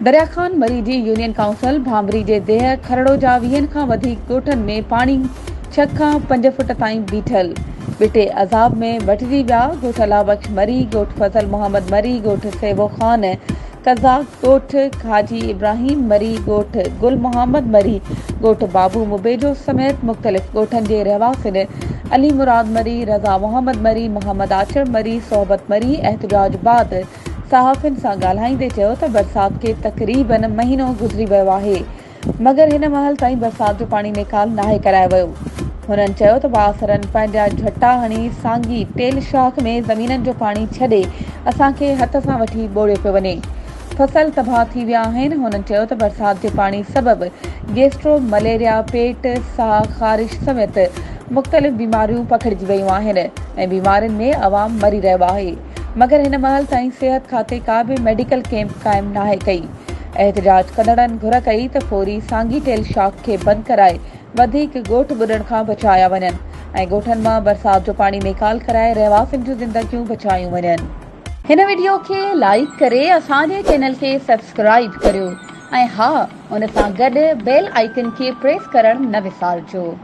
दरियाखान मरी जी union council Bhambri जे देह खरड़ो जा 20 खां वधीक ॻोठनि में पाणी 6 खां 5 फुट ताईं बीठल बिटे अज़ाब में बटिजी विया। ॻोठ अलाबख्श मरी, ॻोठ फज़ल मोहम्मद मरी, ॻोठ सेवो ख़ान कज़ाक, ॻोठ हाजी इब्राहिम मरी, ॻोठ गुल मोहम्मद मरी, ॻोठ बाबू मुबेजो समेत मुख़्तलिफ़ ॻोठनि जे रहवासिन अली मुराद मरी, रज़ा मोहम्मद मरी, मोहम्मद आशिर मरी, सोहबत मरी एहतजाज बाद सहाफ़ियुनि सां ॻाल्हाईंदे चयो त बरसात खे तक़रीबन महीनो गुज़री वियो आहे, मगर हिन महिल ताईं बरसात जो पाणी निकाल नाहे करायो वियो। हुननि चयो त बासरनि पंहिंजा झटा हणी सांगी टेल शाख में ज़मीननि जो पाणी छॾे असांखे हथ सां वठी ॿोड़ियो पियो वञे। फसल तबाह थी विया आहिनि। हुननि चयो त बरसात जे पाणी सबबि गैस्ट्रो, मलेरिया, पेट, साह, ख़ारिश समेत मुख़्तलिफ़ बीमारियूं पखिड़िजी वियूं आहिनि ऐं बीमारियुनि में अवाम मरी रहियो आहे, मगर हिन महिल ताईं सिहत खाते का बि मेडिकल कैंप क़ाइमु नाहे कई। एहतजाज कंदड़नि घुर कई त फौरी सांगी टेल शाख खे बंदि कराए वधीक ॻोठ ॿुॾण खां बचाया वञनि ऐं ॻोठनि मां बरसात जो पाणी निकाल कराए रहवासियुनि जूं ज़िंदगियूं बचायूं वञनि। हिन वीडियो खे लाइक करे असांजे चैनल खे सब्सक्राइब करियो ऐं हा, उन सां गॾु बेल आइकन खे प्रेस करणु न विसारिजो।